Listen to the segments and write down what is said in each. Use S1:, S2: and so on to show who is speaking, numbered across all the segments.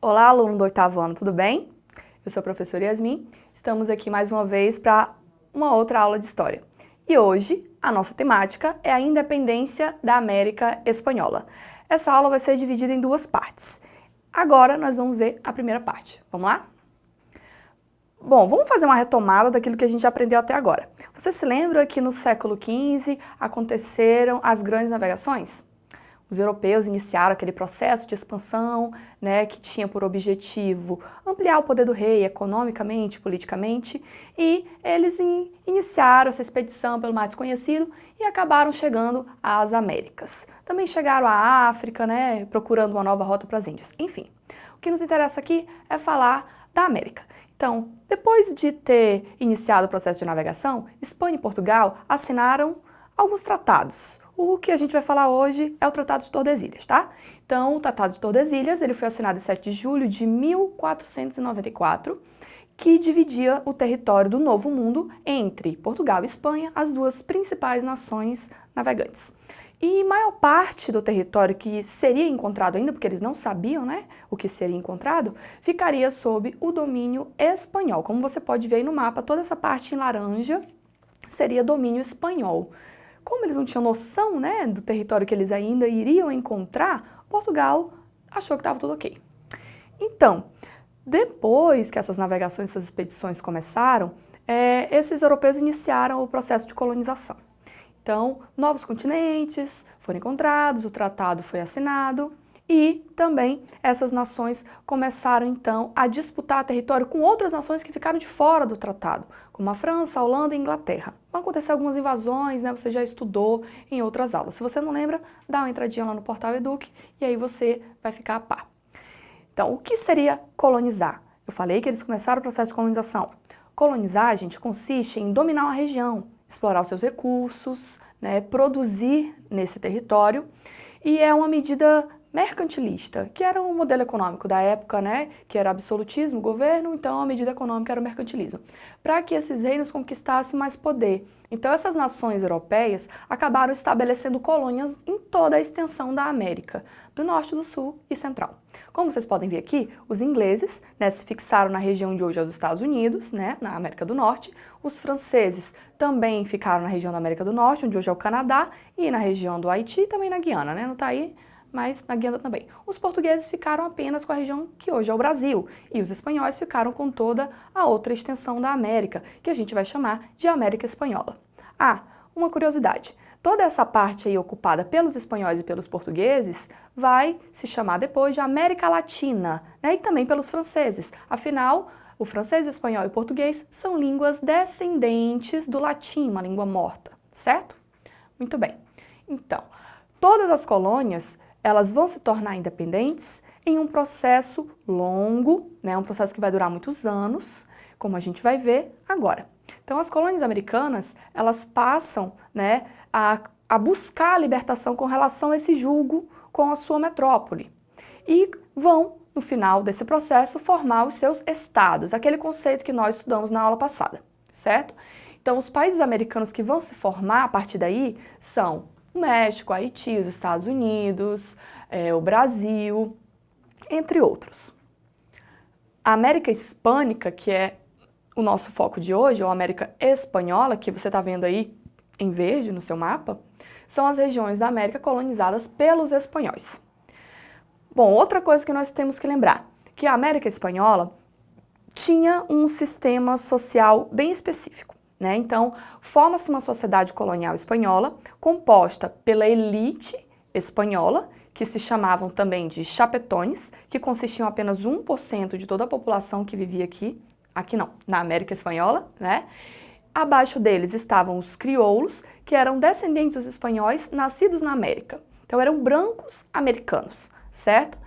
S1: Olá, aluno do 8º ano, tudo bem? Eu sou a professora Yasmin, estamos aqui mais uma vez para uma outra aula de História. E hoje, a nossa temática é a independência da América Espanhola. Essa aula vai ser dividida em duas partes. Agora nós vamos ver a primeira parte. Vamos lá? Bom, vamos fazer uma retomada daquilo que a gente aprendeu até agora. Você se lembra que no século XV aconteceram as grandes navegações? Os europeus iniciaram aquele processo de expansão, que tinha por objetivo ampliar o poder do rei economicamente, politicamente, e eles iniciaram essa expedição pelo mar desconhecido e acabaram chegando às Américas. Também chegaram à África, procurando uma nova rota para as Índias. Enfim, o que nos interessa aqui é falar da América. Então, depois de ter iniciado o processo de navegação, Espanha e Portugal assinaram alguns tratados. O que a gente vai falar hoje é o Tratado de Tordesilhas, tá? Então, o Tratado de Tordesilhas, ele foi assinado em 7 de julho de 1494, que dividia o território do Novo Mundo entre Portugal e Espanha, as duas principais nações navegantes. E maior parte do território que seria encontrado ainda, porque eles não sabiam, o que seria encontrado, ficaria sob o domínio espanhol. Como você pode ver aí no mapa, toda essa parte em laranja seria domínio espanhol. Como eles não tinham noção, do território que eles ainda iriam encontrar, Portugal achou que estava tudo ok. Então, depois que essas navegações, essas expedições começaram, esses europeus iniciaram o processo de colonização. Então, novos continentes foram encontrados, o tratado foi assinado e também essas nações começaram então a disputar território com outras nações que ficaram de fora do tratado, como a França, a Holanda e a Inglaterra. Vão acontecer algumas invasões, você já estudou em outras aulas. Se você não lembra, dá uma entradinha lá no portal Eduque e aí você vai ficar a par. Então, o que seria colonizar? Eu falei que eles começaram o processo de colonização. Colonizar, gente, consiste em dominar uma região, explorar os seus recursos, produzir nesse território, e é uma medida mercantilista, que era um modelo econômico da época, que era absolutismo, governo, então a medida econômica era o mercantilismo, para que esses reinos conquistassem mais poder. Então essas nações europeias acabaram estabelecendo colônias em toda a extensão da América, do norte, do sul e central. Como vocês podem ver aqui, os ingleses se fixaram na região de hoje os Estados Unidos, na América do Norte, os franceses também ficaram na região da América do Norte, onde hoje é o Canadá, e na região do Haiti e também na Guiana, não está aí, mas na Guiana também. Os portugueses ficaram apenas com a região que hoje é o Brasil, e os espanhóis ficaram com toda a outra extensão da América, que a gente vai chamar de América Espanhola. Uma curiosidade, toda essa parte aí ocupada pelos espanhóis e pelos portugueses vai se chamar depois de América Latina, e também pelos franceses. Afinal, o francês, o espanhol e o português são línguas descendentes do latim, uma língua morta, certo? Muito bem. Então, todas as colônias elas vão se tornar independentes em um processo longo, um processo que vai durar muitos anos, como a gente vai ver agora. Então, as colônias americanas, elas passam a buscar a libertação com relação a esse julgo com a sua metrópole. E vão, no final desse processo, formar os seus estados, aquele conceito que nós estudamos na aula passada, certo? Então, os países americanos que vão se formar a partir daí são o México, o Haiti, os Estados Unidos, o Brasil, entre outros. A América Hispânica, que é o nosso foco de hoje, ou América Espanhola, que você está vendo aí em verde no seu mapa, são as regiões da América colonizadas pelos espanhóis. Bom, outra coisa que nós temos que lembrar, que a América Espanhola tinha um sistema social bem específico. Então, forma-se uma sociedade colonial espanhola composta pela elite espanhola, que se chamavam também de chapetones, que consistiam apenas 1% de toda a população que vivia aqui não, na América Espanhola, Abaixo deles estavam os crioulos, que eram descendentes dos espanhóis nascidos na América. Então, eram brancos americanos, certo?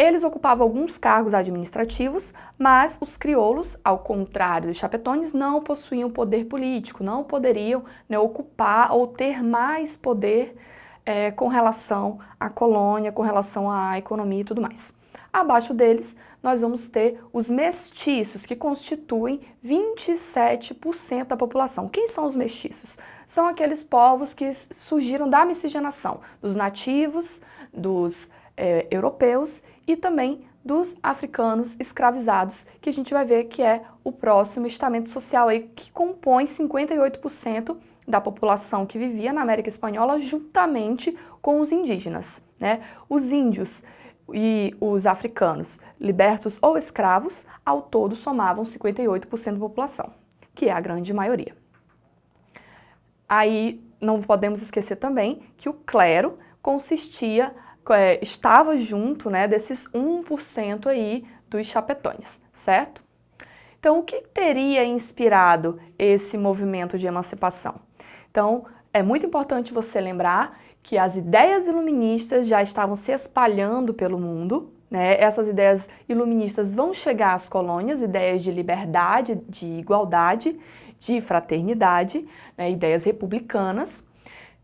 S1: Eles ocupavam alguns cargos administrativos, mas os crioulos, ao contrário dos chapetones, não possuíam poder político, não poderiam ocupar ou ter mais poder com relação à colônia, com relação à economia e tudo mais. Abaixo deles, nós vamos ter os mestiços, que constituem 27% da população. Quem são os mestiços? São aqueles povos que surgiram da miscigenação dos nativos, dos europeus e também dos africanos escravizados, que a gente vai ver que é o próximo estamento social aí, que compõe 58% da população que vivia na América Espanhola juntamente com os indígenas, né? Os índios e os africanos, libertos ou escravos, ao todo somavam 58% da população, que é a grande maioria. Aí não podemos esquecer também que o clero estava junto, né, desses 1% aí dos chapetones, certo? Então, o que teria inspirado esse movimento de emancipação? Então, é muito importante você lembrar que as ideias iluministas já estavam se espalhando pelo mundo, né? Essas ideias iluministas vão chegar às colônias, ideias de liberdade, de igualdade, de fraternidade, né? Ideias republicanas.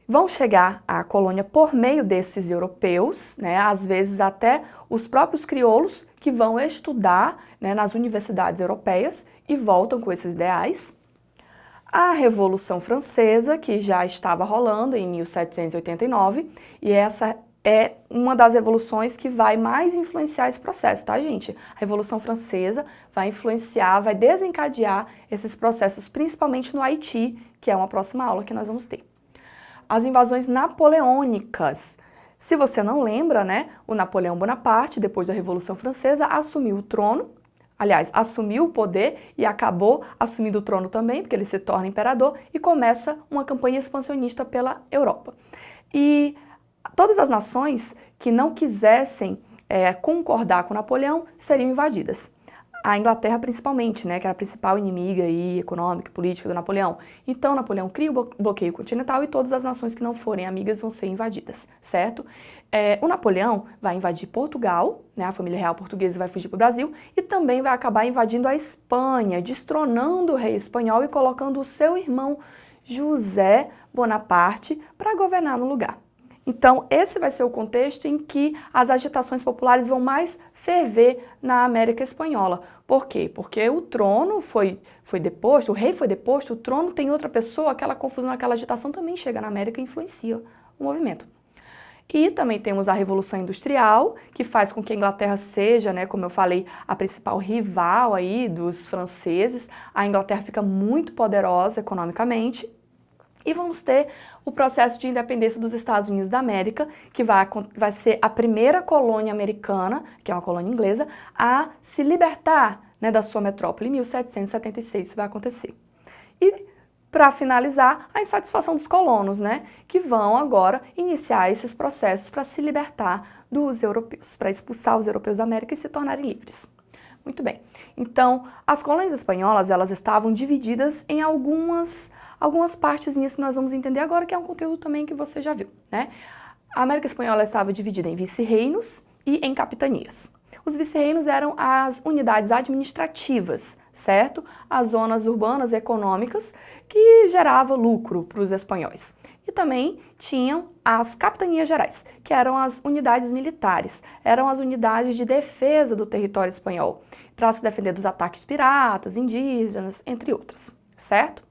S1: Vão chegar à colônia por meio desses europeus, né? Às vezes até os próprios crioulos que vão estudar, né, nas universidades europeias e voltam com esses ideais. A Revolução Francesa, que já estava rolando em 1789, e essa é uma das revoluções que vai mais influenciar esse processo, tá, gente? A Revolução Francesa vai influenciar, vai desencadear esses processos, principalmente no Haiti, que é uma próxima aula que nós vamos ter. As invasões napoleônicas. Se você não lembra, né, o Napoleão Bonaparte, depois da Revolução Francesa, assumiu o trono, aliás, assumiu o poder e acabou assumindo o trono também, porque ele se torna imperador e começa uma campanha expansionista pela Europa. E todas as nações que não quisessem concordar com Napoleão seriam invadidas. A Inglaterra principalmente, né, que era a principal inimiga aí, econômica e política do Napoleão. Então, Napoleão cria o bloqueio continental e todas as nações que não forem amigas vão ser invadidas, certo? O Napoleão vai invadir Portugal, né, a família real portuguesa vai fugir para o Brasil, e também vai acabar invadindo a Espanha, destronando o rei espanhol e colocando o seu irmão José Bonaparte para governar no lugar. Então, esse vai ser o contexto em que as agitações populares vão mais ferver na América Espanhola. Por quê? Porque o trono foi deposto, o rei foi deposto, o trono tem outra pessoa, aquela confusão, aquela agitação também chega na América e influencia o movimento. E também temos a Revolução Industrial, que faz com que a Inglaterra seja, né, como eu falei, a principal rival aí dos franceses. A Inglaterra fica muito poderosa economicamente. E vamos ter o processo de independência dos Estados Unidos da América, que vai ser a primeira colônia americana, que é uma colônia inglesa, a se libertar, né, da sua metrópole. Em 1776 isso vai acontecer. E, para finalizar, a insatisfação dos colonos, né, que vão agora iniciar esses processos para se libertar dos europeus, para expulsar os europeus da América e se tornarem livres. Muito bem. Então, as colônias espanholas, elas estavam divididas em algumas partezinhas que nós vamos entender agora, que é um conteúdo também que você já viu, né? A América Espanhola estava dividida em vice-reinos e em capitanias. Os vice-reinos eram as unidades administrativas, certo? As zonas urbanas econômicas que geravam lucro para os espanhóis. E também tinham as capitanias gerais, que eram as unidades militares, eram as unidades de defesa do território espanhol, para se defender dos ataques piratas, indígenas, entre outros, certo?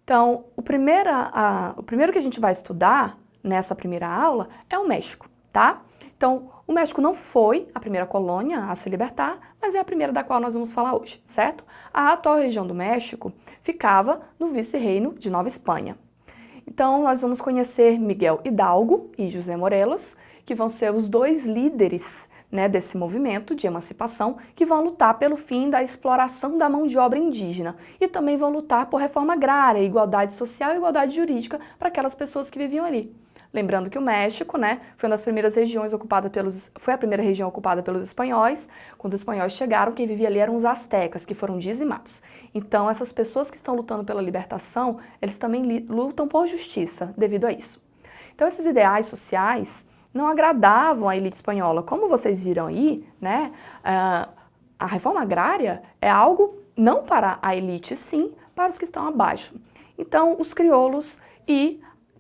S1: Então, o primeiro que a gente vai estudar nessa primeira aula é o México, tá? Então, o México não foi a primeira colônia a se libertar, mas é a primeira da qual nós vamos falar hoje, certo? A atual região do México ficava no vice-reino de Nova Espanha. Então, nós vamos conhecer Miguel Hidalgo e José Morelos, que vão ser os dois líderes, né, desse movimento de emancipação, que vão lutar pelo fim da exploração da mão de obra indígena e também vão lutar por reforma agrária, igualdade social e igualdade jurídica para aquelas pessoas que viviam ali. Lembrando que o México, né, foi uma das primeiras regiões foi a primeira região ocupada pelos espanhóis. Quando os espanhóis chegaram, quem vivia ali eram os astecas, que foram dizimados. Então, essas pessoas que estão lutando pela libertação, eles também lutam por justiça devido a isso. Então, esses ideais sociais não agradavam à elite espanhola. Como vocês viram aí, né, a reforma agrária é algo não para a elite, sim para os que estão abaixo. Então, os crioulos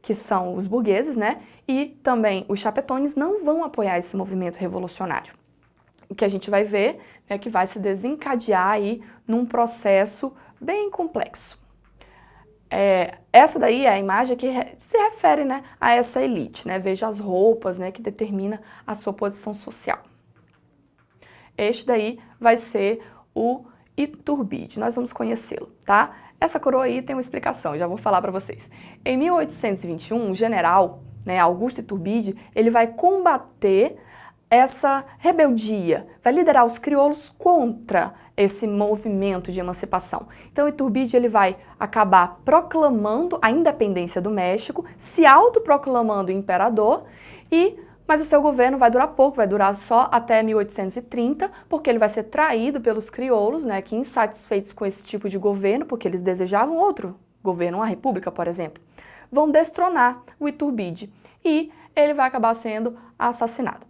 S1: que são os burgueses, né, e também os chapetones não vão apoiar esse movimento revolucionário. O que a gente vai ver é que vai se desencadear aí num processo bem complexo. essa daí é a imagem que se refere, né, a essa elite, né? Veja as roupas, né, que determina a sua posição social. Este daí vai ser o Iturbide, nós vamos conhecê-lo, tá? Essa coroa aí tem uma explicação, já vou falar para vocês. Em 1821, um general, né, Augusto Iturbide, ele vai combater essa rebeldia, vai liderar os crioulos contra esse movimento de emancipação. Então, Iturbide ele vai acabar proclamando a independência do México, se autoproclamando imperador, mas o seu governo vai durar pouco, vai durar só até 1830, porque ele vai ser traído pelos crioulos, né, que insatisfeitos com esse tipo de governo, porque eles desejavam outro governo, uma república, por exemplo, vão destronar o Iturbide e ele vai acabar sendo assassinado.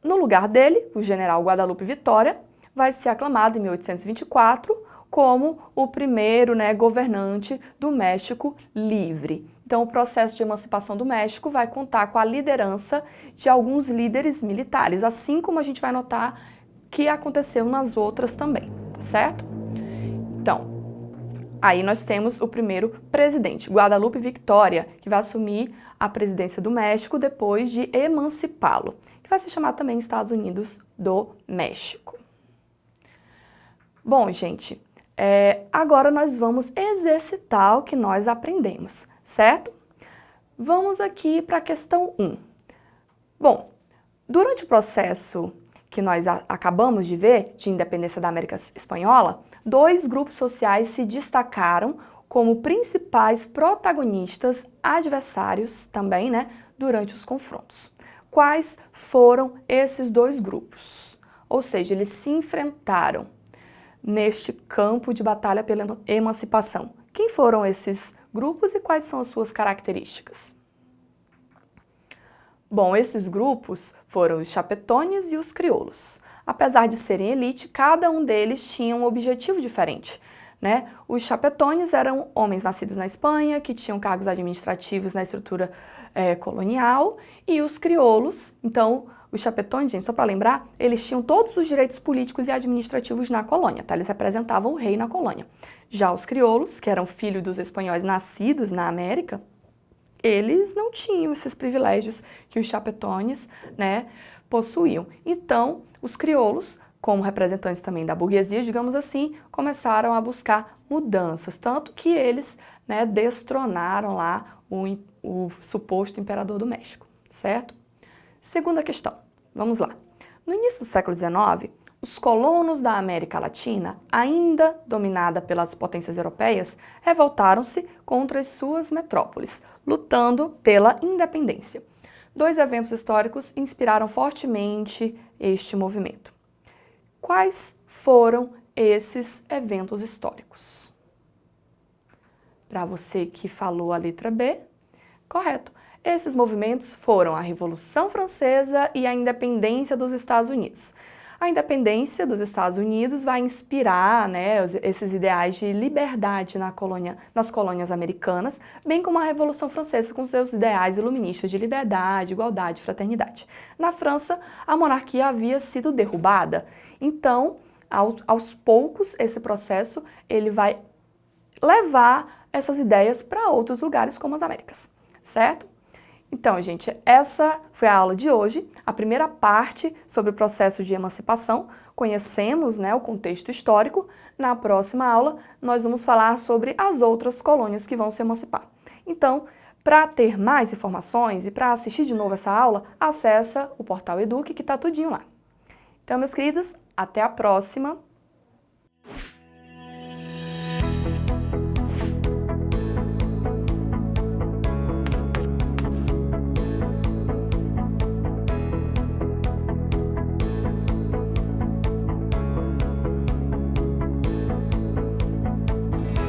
S1: No lugar dele, o general Guadalupe Vitória vai ser aclamado em 1824 como o primeiro, né, governante do México livre. Então, o processo de emancipação do México vai contar com a liderança de alguns líderes militares, assim como a gente vai notar que aconteceu nas outras também, tá certo? Então, aí nós temos o primeiro presidente, Guadalupe Victoria, que vai assumir a presidência do México depois de emancipá-lo, que vai se chamar também Estados Unidos do México. Bom, gente, agora nós vamos exercitar o que nós aprendemos, certo? Vamos aqui para a questão 1. Bom, durante o processo que nós acabamos de ver, de independência da América Espanhola, 2 grupos sociais se destacaram como principais protagonistas, adversários também, né, durante os confrontos. Quais foram esses 2 grupos? Ou seja, eles se enfrentaram neste campo de batalha pela emancipação. Quem foram esses grupos e quais são as suas características? Bom, esses grupos foram os chapetones e os crioulos. Apesar de serem elite, cada um deles tinha um objetivo diferente, né? Os chapetones eram homens nascidos na Espanha, que tinham cargos administrativos na estrutura colonial, e os crioulos, então, os chapetones, gente, só para lembrar, eles tinham todos os direitos políticos e administrativos na colônia, tá? Eles representavam o rei na colônia. Já os crioulos, que eram filhos dos espanhóis nascidos na América, eles não tinham esses privilégios que os chapetones, né, possuíam. Então, os crioulos, como representantes também da burguesia, digamos assim, começaram a buscar mudanças, tanto que eles, né, destronaram lá o suposto imperador do México, certo? Segunda questão, vamos lá. No início do século XIX, os colonos da América Latina, ainda dominada pelas potências europeias, revoltaram-se contra as suas metrópoles, lutando pela independência. 2 eventos históricos inspiraram fortemente este movimento. Quais foram esses eventos históricos? Para você que falou a letra B, correto. Esses movimentos foram a Revolução Francesa e a independência dos Estados Unidos. A independência dos Estados Unidos vai inspirar, né, esses ideais de liberdade nas colônias americanas, bem como a Revolução Francesa com seus ideais iluministas de liberdade, igualdade e fraternidade. Na França, a monarquia havia sido derrubada, então, aos poucos, esse processo ele vai levar essas ideias para outros lugares como as Américas, certo? Então, gente, essa foi a aula de hoje, a primeira parte sobre o processo de emancipação. Conhecemos, né, o contexto histórico. Na próxima aula, nós vamos falar sobre as outras colônias que vão se emancipar. Então, para ter mais informações e para assistir de novo essa aula, acessa o portal Eduque, que está tudinho lá. Então, meus queridos, até a próxima.